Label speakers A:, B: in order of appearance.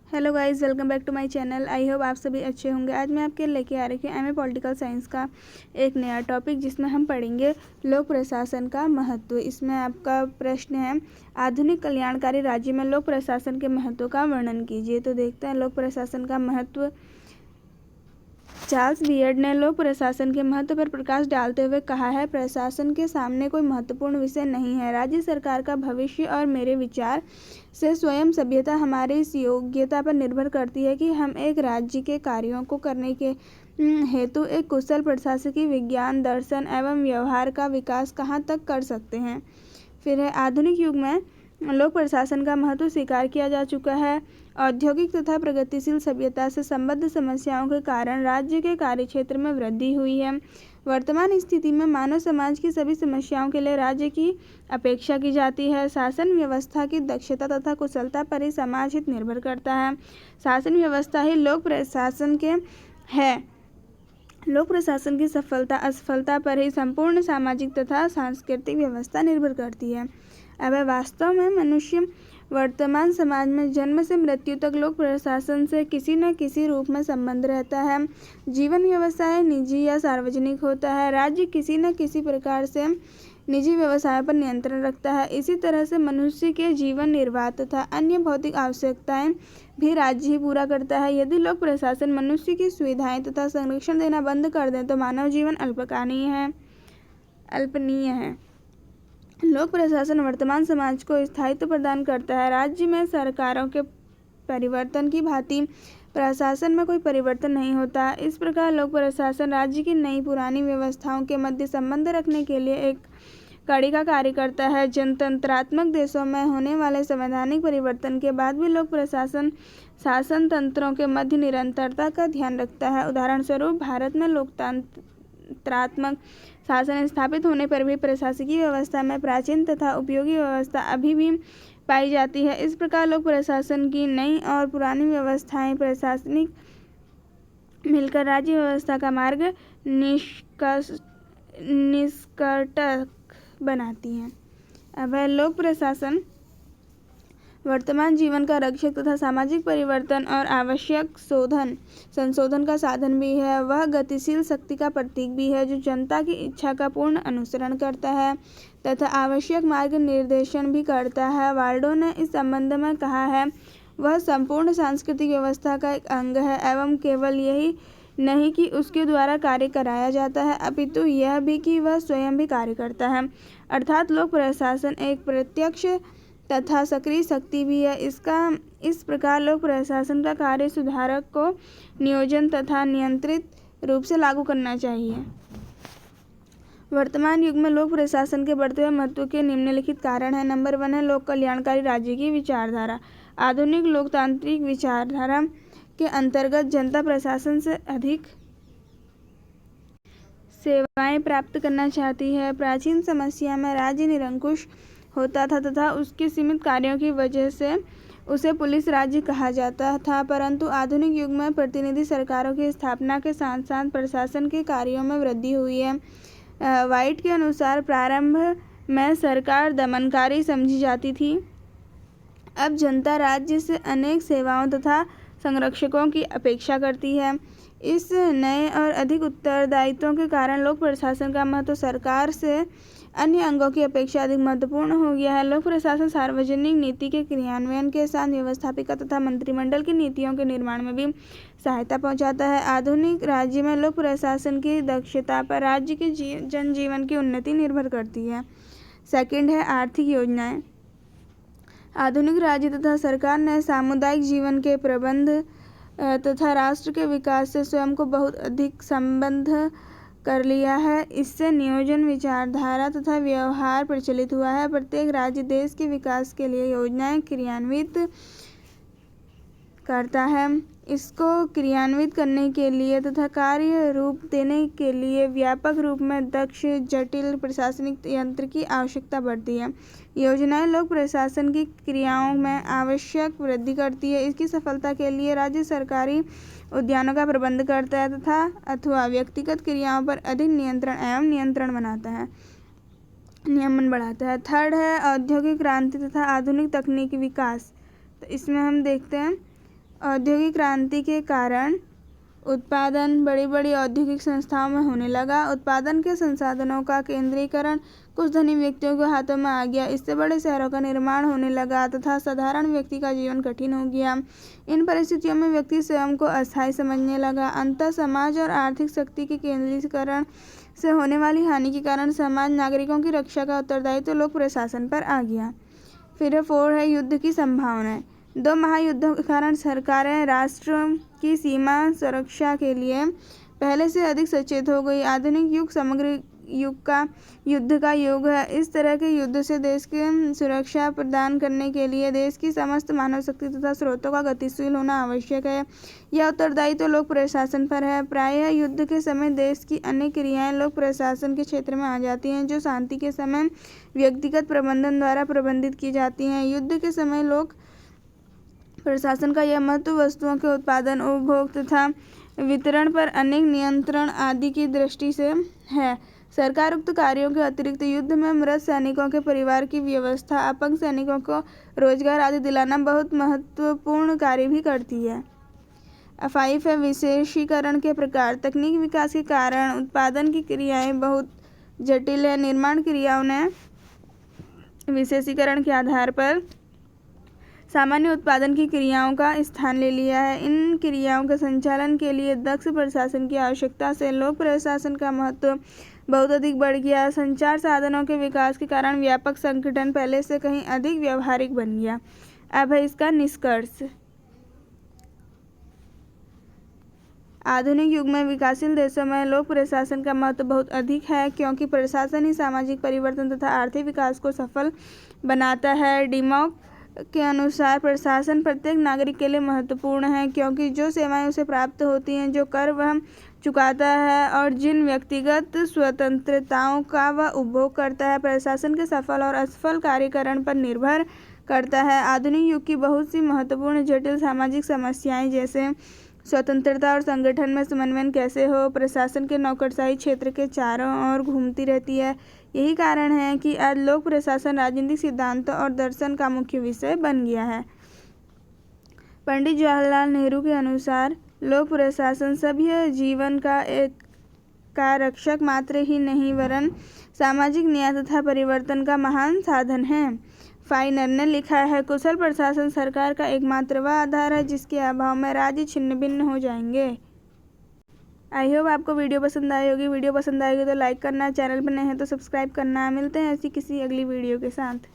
A: Hello guys, welcome back to my channel. I hope आप सभी अच्छे होंगे। आज मैं आपके लेके आ रही हूँ एमए पॉलिटिकल साइंस का एक नया टॉपिक, जिसमें हम पढ़ेंगे लोक प्रशासन का महत्व। इसमें आपका प्रश्न है, आधुनिक कल्याणकारी राज्य में लोक प्रशासन के महत्व का वर्णन कीजिए। तो देखते हैं लोक प्रशासन का महत्व। चार्ल्स बियर्ड ने लोक प्रशासन के महत्व पर प्रकाश डालते हुए कहा है, प्रशासन के सामने कोई महत्वपूर्ण विषय नहीं है। राज्य सरकार का भविष्य और मेरे विचार से स्वयं सभ्यता हमारी इस योग्यता पर निर्भर करती है कि हम एक राज्य के कार्यों को करने के हेतु एक कुशल प्रशासकीय विज्ञान, दर्शन एवं व्यवहार का विकास कहाँ तक कर सकते हैं। फिर है, आधुनिक युग में लोक प्रशासन का महत्व स्वीकार किया जा चुका है। औद्योगिक तथा प्रगतिशील सभ्यता से संबद्ध समस्याओं के कारण राज्य के कार्यक्षेत्र में वृद्धि हुई है। वर्तमान स्थिति में मानव समाज की सभी समस्याओं के लिए राज्य की अपेक्षा की जाती है। शासन व्यवस्था की दक्षता तथा कुशलता पर ही समाज हित निर्भर करता है। शासन व्यवस्था ही लोक प्रशासन के है। लोक प्रशासन की सफलता असफलता पर ही संपूर्ण सामाजिक तथा सांस्कृतिक व्यवस्था निर्भर करती है। अब वास्तव में मनुष्य वर्तमान समाज में जन्म से मृत्यु तक लोक प्रशासन से किसी न किसी रूप में संबंध रहता है। जीवन व्यवसाय निजी या सार्वजनिक होता है। राज्य किसी न किसी प्रकार से निजी व्यवसाय पर नियंत्रण रखता है। इसी तरह से मनुष्य के जीवन निर्वाह तथा अन्य भौतिक आवश्यकताएं भी राज्य ही पूरा करता है। यदि लोक प्रशासन मनुष्य की सुविधाएं तथा संरक्षण देना बंद कर दें तो मानव जीवन अल्पनीय है। लोक प्रशासन वर्तमान समाज को स्थायित्व प्रदान करता है। राज्य में सरकारों के परिवर्तन की भांति प्रशासन में कोई परिवर्तन नहीं होता। इस प्रकार लोक प्रशासन राज्य की नई पुरानी व्यवस्थाओं के मध्य संबंध रखने के लिए एक कड़ी का कार्य करता है। जनतंत्रात्मक देशों में होने वाले संवैधानिक परिवर्तन के बाद भी लोक प्रशासन शासन तंत्रों के मध्य निरंतरता का ध्यान रखता है। उदाहरण स्वरूप, भारत में लोकतंत्रात्मक शासन स्थापित होने पर भी प्रशासकीय व्यवस्था में प्राचीन तथा उपयोगी व्यवस्था अभी भी पाई जाती है। इस प्रकार लोक प्रशासन की नई और पुरानी व्यवस्थाएं प्रशासनिक मिलकर राज्य व्यवस्था का मार्ग निष्कटक बनाती हैं। अब लोक प्रशासन वर्तमान जीवन का रक्षक तथा सामाजिक परिवर्तन और आवश्यक संशोधन का साधन भी है। वह गतिशील शक्ति का प्रतीक भी है, जो जनता की इच्छा का पूर्ण अनुसरण करता है तथा आवश्यक मार्ग निर्देशन भी करता है। वाल्डो ने इस संबंध में कहा है, वह संपूर्ण सांस्कृतिक व्यवस्था का एक अंग है एवं केवल यही नहीं कि उसके द्वारा कार्य कराया जाता है, अपितु यह भी कि वह स्वयं भी कार्य करता है। अर्थात लोक प्रशासन एक प्रत्यक्ष तथा सक्रिय शक्ति भी है। इस प्रकार लोक प्रशासन का कार्य सुधारक को नियोजन तथा नियंत्रित रूप से लागू करना चाहिए। वर्तमान युग में लोक प्रशासन के बढ़ते हुए महत्व के निम्नलिखित कारण हैं। नंबर 1 है लोक कल्याणकारी राज्य की विचारधारा। आधुनिक लोकतांत्रिक विचारधारा के अंतर्गत जनता प्रशासन से अधिक सेवाएं प्राप्त करना चाहती है। प्राचीन समस्या में राज्य निरंकुश होता था तथा उसके सीमित कार्यों की वजह से उसे पुलिस राज्य कहा जाता था, परंतु आधुनिक युग में प्रतिनिधि सरकारों की स्थापना के साथ साथ प्रशासन के कार्यों में वृद्धि हुई है। वाइट के अनुसार प्रारंभ में सरकार दमनकारी समझी जाती थी। अब जनता राज्य से अनेक सेवाओं तथा संरक्षकों की अपेक्षा करती है। इस नए और अधिक उत्तरदायित्वों के कारण लोक प्रशासन का महत्व सरकार से अन्य अंगों की अपेक्षा अधिक महत्वपूर्ण हो गया है। लोक प्रशासन सार्वजनिक नीति के क्रियान्वयन के साथ व्यवस्थापिका तथा मंत्रिमंडल की नीतियों के निर्माण में भी सहायता पहुंचाता है। आधुनिक राज्य में लोक प्रशासन की दक्षता पर राज्य के जनजीवन की उन्नति निर्भर करती है। सेकंड है आर्थिक योजनाएं। आधुनिक राज्य तथा सरकार ने सामुदायिक जीवन के प्रबंध तथा राष्ट्र के विकास से स्वयं को बहुत अधिक संबद्ध कर लिया है। इससे नियोजन, विचारधारा तथा व्यवहार प्रचलित हुआ है। प्रत्येक राज्य देश के विकास के लिए योजनाएं क्रियान्वित करता है। इसको क्रियान्वित करने के लिए तथा कार्य रूप देने के लिए व्यापक रूप में दक्ष जटिल प्रशासनिक यंत्र की आवश्यकता पड़ती है। योजनाएं लोक प्रशासन की क्रियाओं में आवश्यक वृद्धि करती है। इसकी सफलता के लिए राज्य सरकारी उद्यानों का प्रबंध करता है तथा अथवा व्यक्तिगत क्रियाओं पर अधिक नियंत्रण एवं नियमन बढ़ाता है। थर्ड है औद्योगिक क्रांति तथा आधुनिक तकनीकी विकास। तो इसमें हम देखते हैं औद्योगिक क्रांति के कारण उत्पादन बड़ी बड़ी औद्योगिक संस्थाओं में होने लगा। उत्पादन के संसाधनों का केंद्रीकरण कुछ धनी व्यक्तियों के हाथों में आ गया। इससे बड़े शहरों का निर्माण होने लगा तथा साधारण व्यक्ति का जीवन कठिन हो गया। इन परिस्थितियों में व्यक्ति स्वयं को अस्थायी समझने लगा। अंततः समाज और आर्थिक शक्ति के केंद्रीकरण से होने वाली हानि के कारण समाज नागरिकों की रक्षा का उत्तरदायित्व लोक प्रशासन पर आ गया। फिर 4 है युद्ध की संभावनाएं। 2 महायुद्धों के कारण सरकारें राष्ट्र की सीमा सुरक्षा के लिए पहले से अधिक सचेत हो गई। आधुनिक युग समग्र युद्ध का युग है। इस तरह के युद्ध से देश की सुरक्षा प्रदान करने के लिए देश की समस्त मानव शक्ति तथा स्रोतों का गतिशील होना आवश्यक है। यह उत्तरदायित्व लोक प्रशासन पर है। प्रायः युद्ध के समय देश की अन्य क्रियाएं लोक प्रशासन के क्षेत्र में आ जाती हैं, जो शांति के समय व्यक्तिगत प्रबंधन द्वारा प्रबंधित की जाती हैं। युद्ध के समय लोक प्रशासन का यह महत्व वस्तुओं के उत्पादन, उपभोग तथा वितरण पर अनेक नियंत्रण आदि की दृष्टि से है। सरकार उक्त कार्यों के अतिरिक्त युद्ध में मृत सैनिकों के परिवार की व्यवस्था, अपंग सैनिकों को रोजगार आदि दिलाना बहुत महत्वपूर्ण कार्य भी करती है। 5 है विशेषीकरण के प्रकार। तकनीक विकास के कारण उत्पादन की क्रियाएं बहुत जटिल है। निर्माण क्रियाओं ने विशेषीकरण के आधार पर सामान्य उत्पादन की क्रियाओं का स्थान ले लिया है। इन क्रियाओं के संचालन के लिए दक्ष प्रशासन की आवश्यकता से लोक प्रशासन का महत्व बहुत अधिक बढ़ गया। संचार साधनों के विकास के कारण व्यापक संगठन पहले से कहीं अधिक व्यावहारिक बन गया। अब है इसका निष्कर्ष। आधुनिक युग में विकासशील देशों में लोक प्रशासन का महत्व बहुत अधिक है, क्योंकि प्रशासन ही सामाजिक परिवर्तन तथा आर्थिक विकास को सफल बनाता है। डिमॉक के अनुसार प्रशासन प्रत्येक नागरिक के लिए महत्वपूर्ण है, क्योंकि जो सेवाएं उसे प्राप्त होती हैं, जो कर वह चुकाता है और जिन व्यक्तिगत स्वतंत्रताओं का वह उपभोग करता है, प्रशासन के सफल और असफल कार्यकरण पर निर्भर करता है। आधुनिक युग की बहुत सी महत्वपूर्ण जटिल सामाजिक समस्याएं, जैसे स्वतंत्रता और संगठन में समन्वय कैसे हो, प्रशासन के नौकरशाही क्षेत्र के चारों ओर घूमती रहती है। यही कारण है कि आज लोक प्रशासन राजनीतिक सिद्धांतों और दर्शन का मुख्य विषय बन गया है। पंडित जवाहरलाल नेहरू के अनुसार लोक प्रशासन सभ्य जीवन का रक्षक मात्र ही नहीं, वरन सामाजिक न्याय तथा परिवर्तन का महान साधन है। फाइनर ने लिखा है, कुशल प्रशासन सरकार का एकमात्र वह आधार है जिसके अभाव में राज्य छिन्न भिन्न हो जाएंगे। आई होप आपको वीडियो पसंद आई होगी। वीडियो पसंद आएगी तो लाइक करना, चैनल पर नए हैं तो सब्सक्राइब करना। मिलते हैं ऐसी किसी अगली वीडियो के साथ।